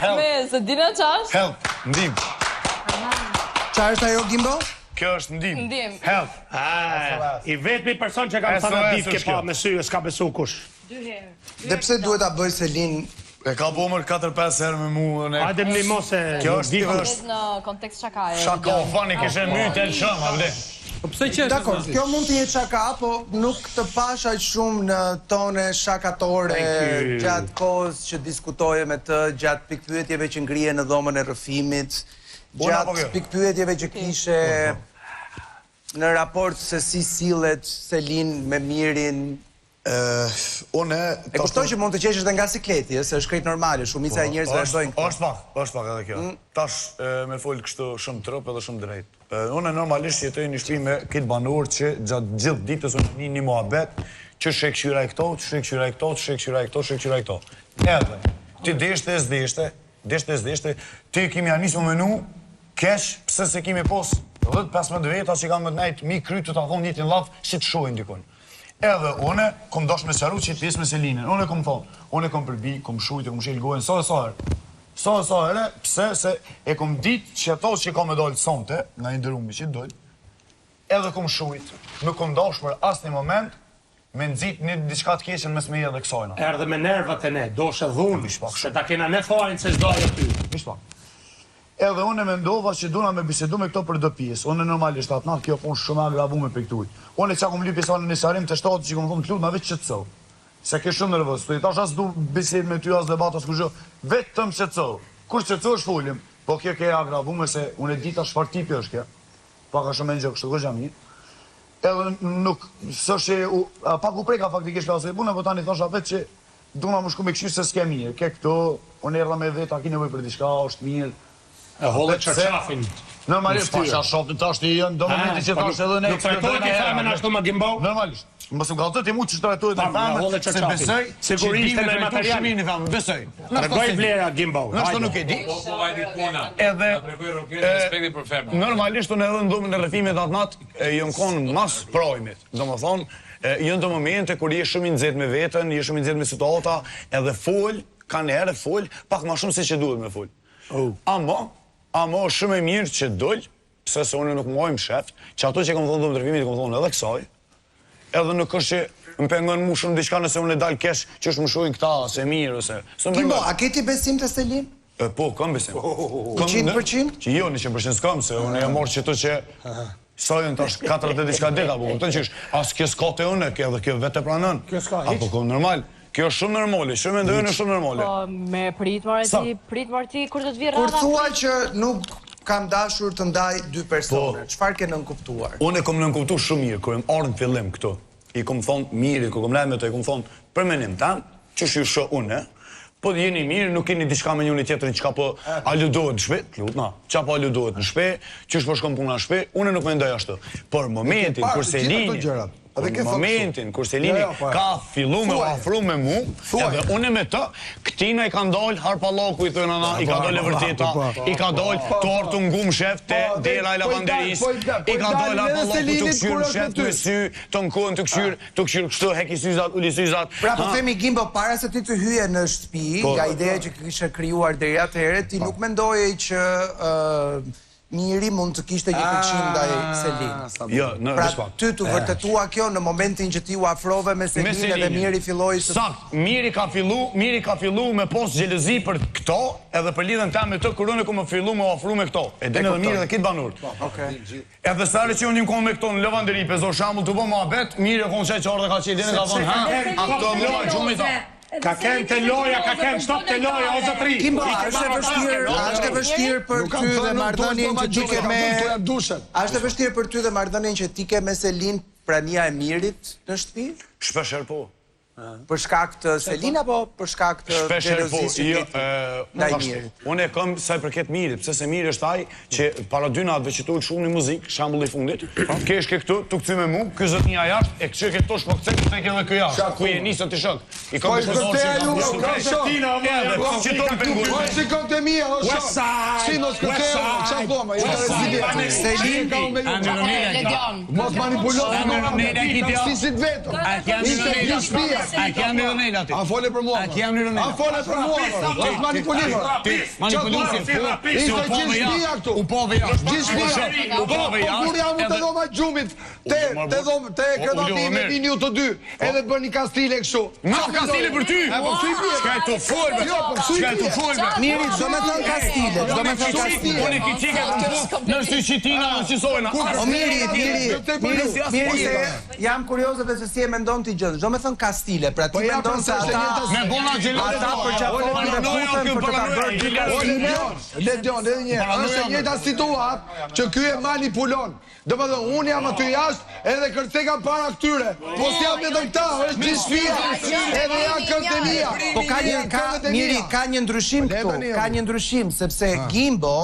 Me, se dina qash? Help, ndim. Qa është ajo, Gimbo? Kjo është ndim. Ndim. Help. I vetmi person që kam thënë ditë ke pa me sy, s'ka besu kush. Dhe pse duhet ta bëj Selin? E ka bomër 4-5 herë me mu. Hajde më mos e... Kjo është Në kontekst shakaje. shaka, fani kishe mytë e lëshëm, a vle. Pse që Dakor, kjo mund të jetë shaka, po nuk të pash aq shumë në tone shakatore gjatë kohës që diskutoje me të, gjatë pikpyetjeve që ngrije në dhomën e rrëfimit, gjatë pikpyetjeve që kishe në raport se si sillet Selin me Mirin. Une... E kushtoj që mund të qesh edhe nga sikleti, se është krejt normale, shumica e njerëzve e bëjnë këtë. është pak edhe kjo. Tash me folë kështu shumë trëp edhe shumë drejt. Une normalisht jetoj një shtëpi me këtë banor që gjatë gjithë ditës unë një muhabet që shekëshyra e këto, Edhe, ti deshte, ti kemi anisë më menu, kesh, pse se kemi pos 10-15 veta që kam më të nejtë mi kry të ta thonë njëtin laf, si të shojnë dikun. Edhe une, kom dosh me qaru që i pjesë me Selinën. Une kom thonë, une kom përbi, kom shujtë, kom shilë gojnë, sa herë, pse se e kom ditë që ato që kom e dollë sonte, nga i ndërumi që i dollë, edhe kom shujtë, nuk kom dosh për asë një moment, me nëzit një diçka të keqen mes me i edhe kësajna. Erdhe me nervat e ne, do shë dhunë, se ta kena ne fajnë se zdoj e ty. Edhe une me ndova që duna me bisedu me këto për dë pjesë. Une normalisht atë natë kjo punë shumë agravume për këtuj. Une që kom lypi sa në nisarim të shtatë që kom thonë të lutë, ma veç që të cëllë. Se ke shumë nervës, të i tash as du bised me ty, as debat, as kërgjë, vetëm që të cëllë. Kur që të cëllë është folim, po kjo ke agravume se une dita shfar tipi është kjo. Paka shumë e në gjë kështë të gëgja mirë. Edhe nuk, së që, pak u preka faktikisht ka se punë, po tani thosha vetë që duna më shku me këshirë se s'ke mirë. Ke këto, unë erdha me vetë, a ki nevoj për diçka, është mirë. E holle qërqafin. Normalisht, pasha shopin tash të jënë, do momenti që tash edhe ne... Nuk trajtojt i themen ashtu më Gimbau? Normalisht. Mësë më kaltët i mu që trajtojt i themen, se besoj që dime trajtu shumin i themen, besoj. Tregoj vlera Gimbau. Nështë nuk e di. Edhe, normalisht unë edhe ndomë në rëfimet atë natë, jënë konë mas projmit. Do më thonë, jënë të momente kur je shumë i nxehtë me vetën, je shumë i nxehtë me situata, edhe fol, kanë herë fol, pak ma shumë se që duhet me fol. Amo shumë e mirë që dollë, pse se unë nuk mojmë sheft, që ato që kom thonë do më tërfimit, kom thonë edhe kësaj, edhe nuk është që më pengon mu shumë diçka nëse unë e dalë kesh që është më shojnë këta, se mirë, ose... Gimbo, a keti besim të Selin? Po, kam besim. 100%? Që jo, 100% s'kam, se unë e morë që të që... Sajën tash 4 dhe diçka deka, po këtën që është, as kjo s'ka të unë, edhe kjo vete pranën. Kjo s'ka hiq? Apo kom normal. Kjo është shumë normale, shumë e ndojnë shumë normale. Po, me pritmar ti, kur do të vi rrada... Kur thua që nuk kam dashur të ndaj dy persone, çfarë ke nënkuptuar? Unë e kom nënkuptu shumë mirë, kër e më ardhë në fillim këto. I kom thonë mirë, kër kom lejnë me të, i kom thonë për menim tanë, që shë shë une, po jeni mirë, nuk keni diçka me njëni tjetërin, qka po aludohet në shpe, lutna, qa po aludohet në shpe, që shpo shkom puna në shpe, une nuk me ndaj ashtu. Por momentin, kur Selini ka fillu me afru me mu, edhe une me të, këtina i ka ndalë harpalaku i thënë ana, i ka dole vërteta, i ka dole tortu ngum shef të dera e lavanderis, i ka dole harpalaku të këshyrë shef të sy, të nkojnë të këshyrë kështu, heki syzat, uli syzat. Pra po themi Gimbo, para se ti të hyje në shtëpi, nga ideja që kishe krijuar deri atëherë, ti nuk mendoje që Miri mund të kishte një kërcim ndaj Selin. Jo, në pra respekt. ty të vërtetua kjo në momentin që ti u afrove me Selin edhe Miri filloi të... Sakt, Miri ka fillu me pos gjelëzi për këto, edhe për lidhen ta me të, kur unë ku më fillu me ofru me këto. E den edhe Miri dhe kitë banur. Edhe sare që unë një kohë me këto në lavanderi, pezor shambull të bo më abet, Miri e konë qaj që orë dhe ka që i dene ka thonë, ha, akto më lojë, gjumit ta. Ka ken të loja, ka ken stop të loja, o zotri. Kimbo, është e vështirë për ty dhe marrëdhënien që ti ke me... Është e vështirë për ty dhe marrëdhënien që ti ke me Selin prania e Mirit në shtëpi? Shpesher po. Për shkak të Selin apo për shkak të xhelozisë që ndaj Mirit? Unë e kam sa i përket Mirit, pse se Miri është ai që para dy natëve që tu shumë në muzikë, shembulli i fundit, kesh ke këtu, tu kthy me mua, ky zotnia jashtë, e kçe ke tosh po kcek tek edhe ky jashtë. Ku je nisën ti shok? I kam të dorë A ke janë Ronel aty? A fole për mua. A ke janë Ronel? A fole për mua. Ti manipulim. Manipulim. Ishte gjithë shtëpia këtu. U pove ja. Gjithë shtëpia. U pove ja. Kur jam te dhoma gjumit, te kredati me vini ju të dy, edhe bëni kastile kështu. Nuk kastile për ty. Çka të folme? Çka të folme? Miri, do me thënë kastile, do me thënë kastile. Unë ki çika në Shqitina qisojna. O Miri, jam kurioze dhe se si e mendon ti gjën. Do me thënë kastile, pra ti mendon se ata me bona gjelore ata përqafojnë dhe futen për të ta bërë dy kastile. Ledion, edhe një, është e njëjta situatë që ky e manipulon. Do më thënë, unë jam aty jashtë edhe kërceka para këtyre. Po s'jam me këta, është gjithë shtëpia. Edhe janë këmbët e mia. Po Miri, ka një ndryshim këtu, ka një ndryshim, sepse Gimbo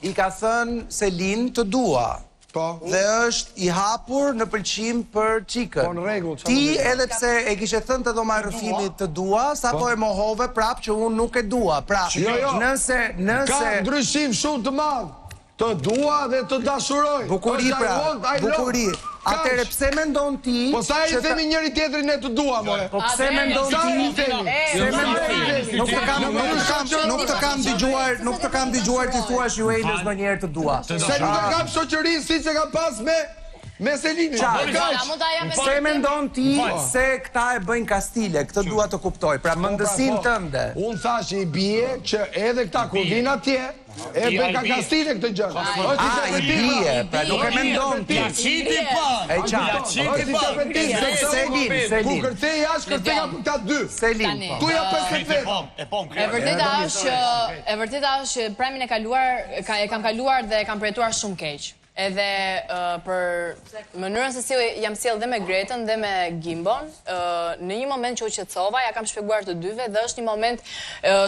i ka thënë Selin të dua. Dhe është i hapur në pëlqim për çikën. Ti edhe pse e kishe thënë të dhoma e rrëfimit të dua, sapo e mohove prap që unë nuk e dua. Pra, nëse ka ndryshim shumë të madh. Të dua dhe të dashuroj. Bukuri pra, bukuri. Atëre pse mendon ti? Po sa i themi njëri tjetrin ne të dua, more. Po pse mendon ti? Nuk të kam dëgjuar ti thuash ju Elës ndonjëherë të dua. Se nuk e kam shoqërinë siç e kam pas me Selinin. Pse mendon ti se këta e bëjnë kastile? Këtë dua të kuptoj. Pra mendësinë tënde. Unë thash i bie që edhe këta kur vinë atje e bëjnë ka kastile këtë gjë. I bie, pra nuk e mendon ti. Qiti pa. E qartë. Selin. Ku kërcej jashtë kërcej ka për këta dy. Selin. Tu ja 50 vetë. E vërteta është premin e kaluar, e kam kaluar dhe e kam përjetuar shumë keq. Edhe për mënyrën se si jam sjell dhe me Gretën dhe me Gimbon, në një moment që u qetësova, ja kam shpjeguar të dyve dhe është një moment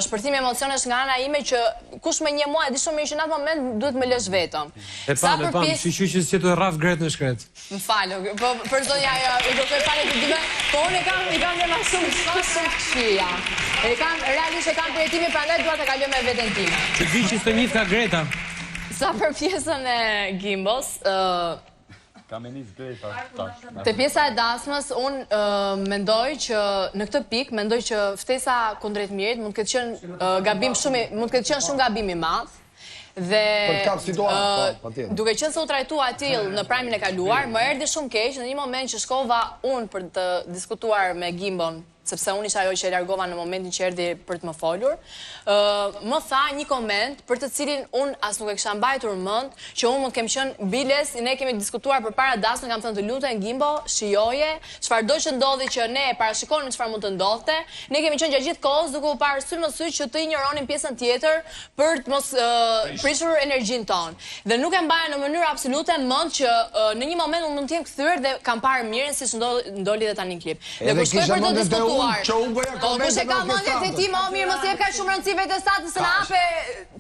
shpërthimi emocionesh nga ana ime që kush më njeh mua e di shumë mirë që në atë moment duhet më lësh vetëm. E pam, shiqy që si të rraf Gretën në shkret. M'fal, po për zonja i do të falë të dyve, po unë i kam më shumë këshia. Realisht e kam përjetimi, prandaj dua të kaloj me veten time. Që di që s'të njeh ka Greta. Sa për pjesën e Gimbos, te pjesa e dasmës, unë mendoj që në këtë pikë, mendoj që ftesa kundrejt mirit mund të ketë qenë shumë gabim i madh. Dhe duke qenë se u trajtua atill në prajmin e kaluar, më erdhi shumë keq në një moment që shkova unë për të diskutuar me Gimbon, sepse unë isha ajo që e largova në momentin që erdhi për të më folur, më tha një koment për të cilin unë as nuk e kisha mbajtur mend, që unë mund kem qenë biles, ne kemi diskutuar përpara dasmës, kam thënë të lutem Gimbo, shijoje, çfarëdo që ndodhi që ne parashikonim çfarë mund të ndodhte, ne kemi qenë gjatë gjithë kohës duke u parë sy më sy që të injoronin pjesën tjetër për të mos prishur energjinë tonë. Dhe nuk e mbaja në mënyrë absolute mend që në një moment unë mund të jem kthyer dhe kam parë mirën siç ndoli dhe tani në klip. Dhe kur shkoj për të diskutuar, po kush e ka mendjen se ti më mirë mos jep kaq shumë rëndësi vetes sa të na hape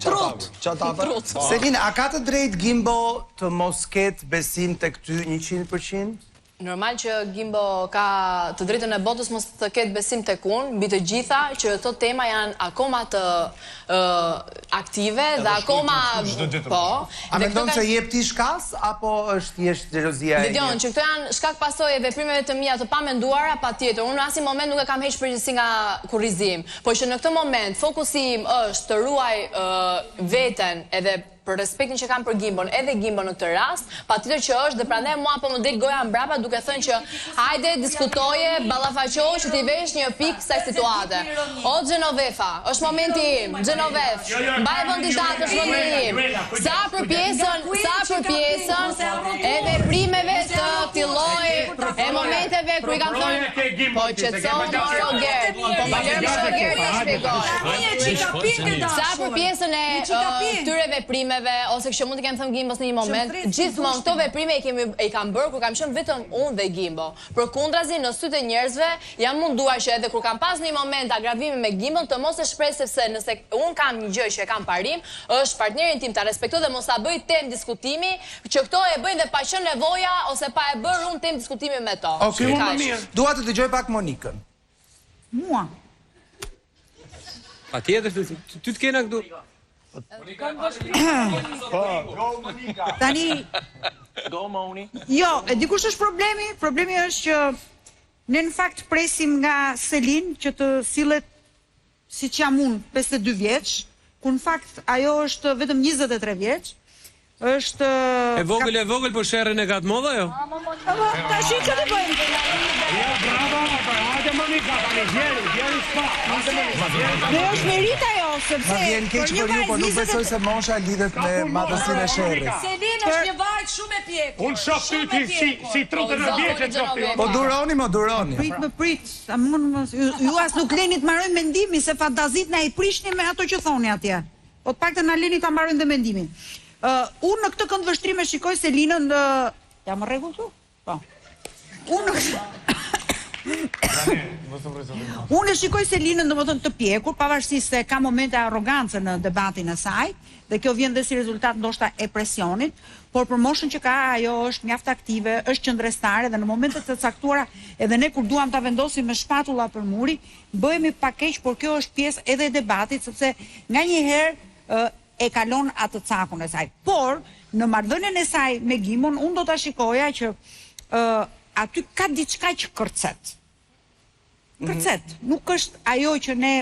trut. Selin, a ka të drejtë Gimbo të mos ketë besim tek ty 100%? Normal që Gimbo ka të drejtën e botës mos të ketë besim tek unë, mbi të gjitha që këto tema janë akoma të aktive dhe akoma po. A mendon se jep ti shkas apo është thjesht xhelozia e? Dion, që këto janë shkak pasojë e veprimeve të mia të pamenduara, patjetër. Unë në asnjë moment nuk e kam heq përgjegjësi nga kurrizim, por që në këtë moment fokusi im është të ruaj veten edhe për respektin që kam për Gimbon, edhe Gimbon në këtë rast, patjetër që është dhe prandaj mua po më del goja mbrapa duke thënë që hajde diskutoje, ballafaqoje që ti vesh një pikë kësaj situate. O Xhenovefa, është momenti im, Xhenovef, mbaj vendi datë, është momenti im. Sa për pjesën e veprimeve të këtij lloji, e momenteve kur i kam thënë, po qetësoni Roger, po më lërë Roger të shpjegoj. Sa për pjesën e këtyre veprimeve ose që mund të kem thënë Gimbos në një moment, gjithmonë këto veprime i kam bërë kur kam qenë vetëm unë dhe Gimbo. Përkundrazi në sytë e njerëzve jam munduar që edhe kur kam pas një moment agravimi me Gimbon të mos e shpreh, sepse nëse unë kam një gjë që e kam parim, është partnerin tim ta respektoj dhe mos ta bëj temë diskutimi, që këto e bëjnë dhe pa qenë nevoja ose pa e bërë unë temë diskutimi me to. Okej, më mirë. Dua të dëgjoj pak Monikën. Mua. Patjetër, ty të kena këtu. Tani, jo, e dikush është problemi? Problemi është që Ne në fakt presim nga Selin që të sillet siç jam unë 52 vjeç, ku në fakt ajo është vetëm 23 vjeç. Është e vogël po sherrën e gat modha jo? Tash çfarë të bëjmë? Jo, bravo, hajde Monika, tani vjen spa. Ne është merit ajo, sepse vjen keq për ju, por nuk besoj se mosha lidhet me madhësinë e sherrit. Selin është një vajt shumë e pjekur. Unë shoh ty si trutën e vjeçë çfarë. Po duroni. Prit. Ju as nuk leni të marrojmë mendimin se fantazit na i prishni me ato që thoni atje. Po të paktën na leni ta marrojmë dhe mendimin. Unë në këtë këndvështrim e shikoj Selinën jam në rregull këtu? Po. Unë e shikoj Selinën domethënë të pjekur, pavarësisht se ka momente arrogancë në debatin e saj, dhe kjo vjen dhe si rezultat ndoshta e presionit, por për moshën që ka ajo është mjaft aktive, është qëndrestare dhe në momentet të caktuara edhe ne kur duam ta vendosim me shpatulla për muri, bëhemi pak keq, por kjo është pjesë edhe e debatit, sepse nganjëherë e kalon atë cakun e saj. Por, në marrëdhënien e saj me Gimbon, unë do ta shikoja që aty ka diçka që kërcet. Kërcet. Nuk është ajo që ne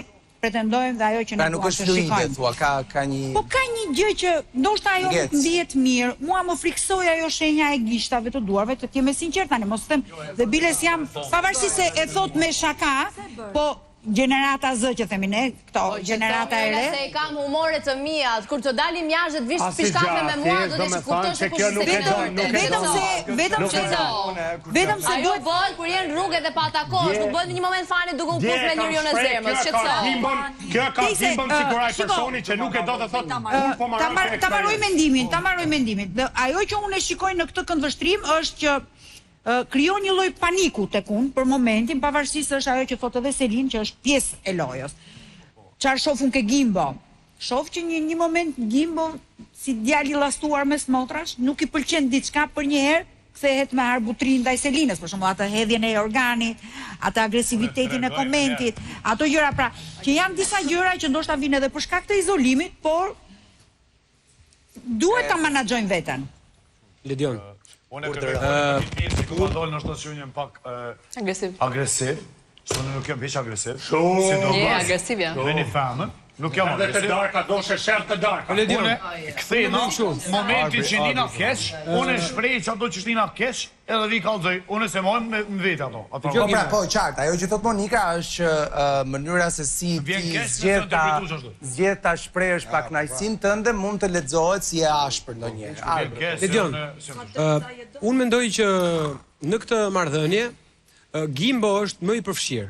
pretendojmë dhe ajo që ne nuk është fluide, thua, ka një... Po ka një gjë që ndoshta ajo nuk ndihet mirë. Mua më friksoi ajo shenja e gishtave të duarve, të jem e sinqert tani, mos them dhe biles jam pavarësisht se e thot me shaka, po gjenerata Z që themi ne, këto gjenerata e re. Se i kam humore të mia, kur të dalim jashtë të vish pishkafe me mua, do të kuptosh se vetëm se duhet bëhet kur jeni në rrugë dhe pa takosh, nuk bëhet në një moment fani duke u puthur me njeriu në zemër, shqetëso. Kjo ka Gimbon sikur ai personi që nuk e do të thotë unë po marroj. Ta mbaroj mendimin. Ajo që unë e shikoj në këtë këndvështrim është që krijon një lloj paniku tek unë për momentin, pavarësisht se është ajo që thotë edhe Selin që është pjesë e lojës. Çfarë shoh unë ke Gimbo? Shoh që një moment Gimbo si djali i llastuar mes motrash, nuk i pëlqen diçka për një herë, kthehet me arbutrin ndaj Selinës, për shembull atë hedhjen e organit, atë agresivitetin e komentit, ato gjëra pra, që janë disa gjëra që ndoshta vinë edhe për shkak të izolimit, por duhet ta menaxhojmë veten. Ledion. Unë e këtë ku dole nështë të që unë jem pak agresiv, së unë nuk jem veç agresiv. Je agresiv, ja. Dhe një femën, nuk jam agresiv. Edhe të darka, do shë shërë të darka. Unë këthejna, momentin që ndina kesh, unë e shprej që ato që ndina kesh, edhe vi kalëzoj, unë e se mojmë me vetë ato. Po, qartë, ajo që thot Monika është që mënyra se si ti zgjedh ta shprehësh pak kënaqësinë tënde mund të lexohet si e ashpër ndonjëherë. Ledion, unë mendoj që në këtë marrëdhënie Gimbo është më i përfshirë.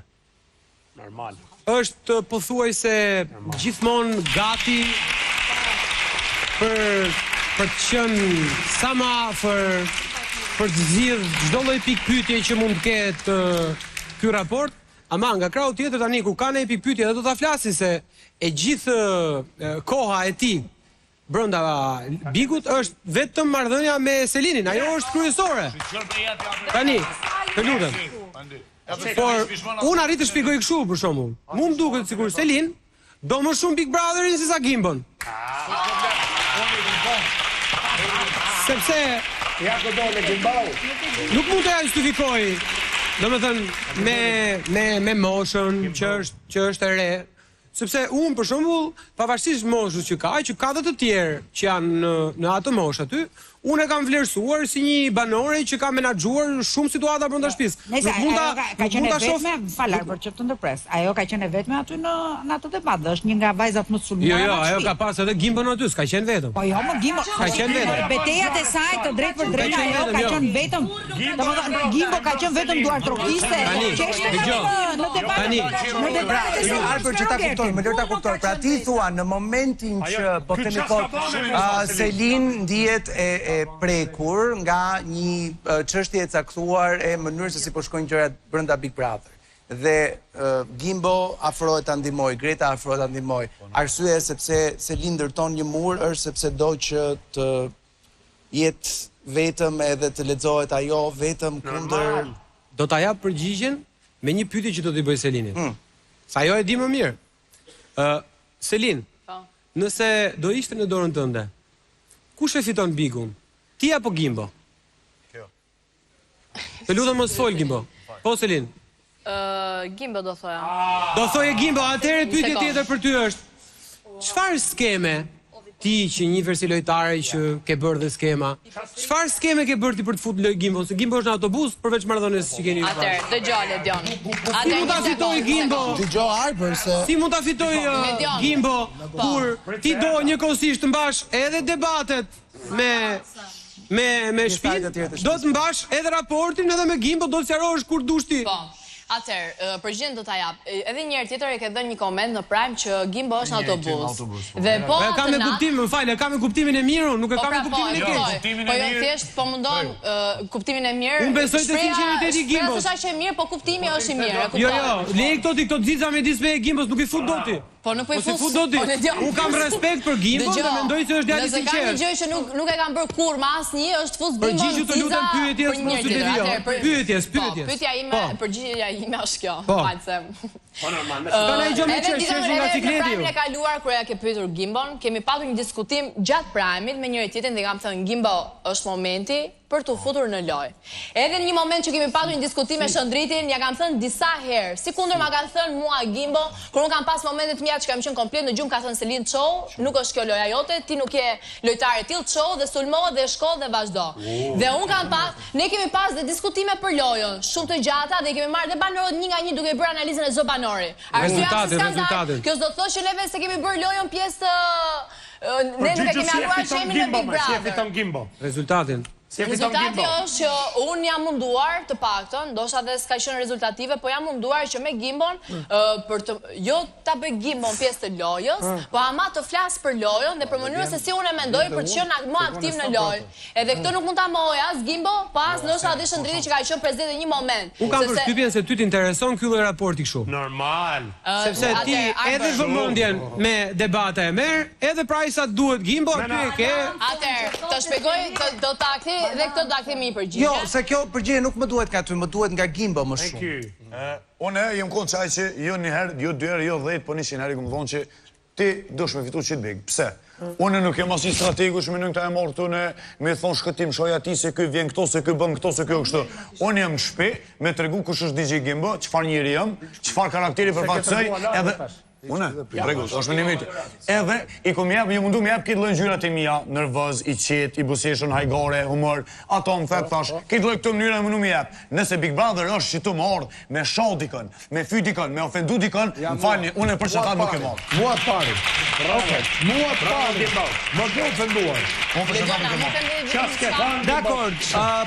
Normal. Është pothuajse gjithmonë gati për të qenë sa më afër, për të zgjidhur çdo lloj pikpyetje që mund të ketë ky raport, ama nga krahu tjetër tani kur ka një pikpyetje edhe do ta flasi se e gjithë koha e tij brenda Bigut është vetëm marrëdhënia me Selinin, ajo është kryesore. Tani, të lutem. Por unë arrit të shpjegoj kështu për shembull. Mu më duket sikur Selin do më shumë Big Brotherin se sa Gimbon. Sepse ja ku do me Gimbon. Nuk mund të justifikoj, domethënë me moshën që është e re. Sepse unë për shembull, pavarësisht moshës që ka dhe të tjerë që janë në atë moshë aty, unë e kam vlerësuar si një banore që ka menaxhuar shumë situata brenda shtëpisë. Nuk mund ta shoh falar për që të ndërpres. Ajo ka qenë vetëm aty në atë debat, është një nga vajzat më të sulmuara. Jo, ajo ka pas edhe Gimbon aty, s'ka qenë vetëm. Po jo, më Gimbo. Ka qenë vetëm. Betejat e saj të drejtë për drejtë ajo ka qenë vetëm. Domethënë Gimbo ka qenë vetëm duar trokiste. Në debat. Për që ta kuptoj, më lër ta kuptoj. Pra ti thua në momentin që po themi Selin ndihet e prekur nga një çështje e caktuar e mënyrës se si po shkojnë gjërat brenda Big Brother. Dhe Gimbo afrohet ta ndihmoj, Greta afrohet ta ndihmoj. Arsyeja sepse Selin ndërton një mur është sepse do që të jetë vetëm edhe të lexohet ajo vetëm kundër. Do ta jap përgjigjen me një pyetje që do t'i bëj Selinit. Sa ajo e di më mirë. Selin, nëse do ishte në dorën tënde, kush e fiton Bigun? Ti apo Gimbo? Kjo. Të lutem mos fol Gimbo. Po Selin. Gimbo do thoja. Do thoje Gimbo, atëherë pyetje tjetër për ty është, çfarë skeme ti që një versi lojtare që ke bërë dhe skema, çfarë skeme ke bërë ti për të futur loj Gimbo? Se Gimbo është në autobus përveç marrëdhënies që keni. Atëherë, dëgjoj Ledion. Si mund ta fitoj Gimbo? Dëgjoj Arbër se Si mund ta fitoj Gimbo kur ti do njëkohësisht të mbash edhe debatet me shpinë, do të mbash edhe raportin edhe me Gimbo, do të sqarohesh kur dush ti. Po. Atëherë, përgjigjen do ta jap. Edhe një herë tjetër e ke dhënë një koment në Prime që Gimbo është në autobus. Dhe po ka me kuptim, më fal, ka me kuptimin e mirë, nuk e ka me kuptimin e keq. Po jo thjesht po mundon kuptimin e mirë. Unë besoj te sinqeriteti i Gimbos. Është aq e mirë, po kuptimi është i mirë, e kuptoj. Jo, lej këto xixa me disme e Gimbos, nuk i fut doti. Po nuk po i fut doti. Unë kam respekt për Gimbos dhe mendoj se është djalë i sinqert. Nëse ka një gjë që nuk e kanë bërë kurrë me asnjë, është fut Gimbos. Përgjigju të lutem pyetjes mos u devio. Pyetjes. Pyetja ime, përgjigjja ime është kjo. False. Po normal. Kanë gjë me çështje nga cikleti. Në kaluar kur ja ke pyetur Gimbon, kemi patur një diskutim gjatë Prime-it me njëri tjetrin dhe kam thënë Gimbo, është momenti për të futur në lojë. Edhe në një moment që kemi patur një diskutim me Shëndritin, ja kam thënë disa herë, sikundër ma kanë thënë mua Gimbo, kur unë kam pas momentet mia që kam qenë komplet në gjumë, ka thënë Selin çou, nuk është kjo loja jote, ti nuk je lojtare tillë, çou dhe sulmo dhe shko dhe vazhdo. Dhe unë kam pas, ne kemi pas dhe diskutime për lojën, shumë të gjata dhe kemi marrë dhe banorët një nga një duke bërë analizën e zë banori. Rezultatet. Kjo s'do të thotë që neve se kemi bërë lojën pjesë të ne nuk e kemi haruar shemin me Big Brother. Rezultatin. Rezultati është që unë jam munduar të paktën, ndoshta dhe s'ka qenë rezultative, po jam munduar që me Gimbon për të jo ta bëj Gimbon pjesë të lojës, po ama të flas për lojën dhe për mënyrën se si unë e mendoj për të qenë më aktiv në lojë. Edhe këtë nuk mund ta mohoj as Gimbo, pas ndoshta edhe Shëndriti që ka qenë prezente në një moment. Unë kam përshtypjen se ty të intereson ky lloj raporti kështu. Normal. Sepse ti edhe vëmendjen me debate e merr, edhe pra sa duhet Gimbo aty e ke. Atëherë, të shpjegoj do ta kthej dhe këtë do ta kthej mi përgjigje. Jo, se kjo përgjigje nuk më duhet nga ty, më duhet nga Gimbo më shumë. Unë jem konë qaj që jo një herë, jo 2 herë, jo 10, po 100 herë i këmë thonë që ti dush me fitu qitë big. Pse? Unë nuk jem asnjë strategu që më këta e morë këtu me thonë shkëtim, shoj ati se ky vjen këto, se ky bën këto, se ky kështu. Unë jem shpi me tregu kush është DJ Gimbo, çfarë njeri jam, çfarë karakteri përfaqësoj, edhe unë, rregull, është me një mytë. Edhe i kom jap, ju mundu me jap këtë lloj ngjyrat e mia, nervoz, i qet, i buzëqeshën, hajgore, humor. Ato më thet thash, këtë lloj këtë mënyrë mundu me jap. Nëse Big Brother është që tu më ardh, me shoh dikon, me fyt dikon, me ofendu dikon, më falni, unë për çfarë nuk e marr. Mua të pari. Mua të pari. Më ke ofenduar. Dakor,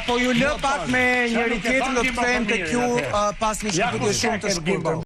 po ju lë pak me njëri tjetrin do të kthehem tek ju pas një shkëputje shumë të shkurtër.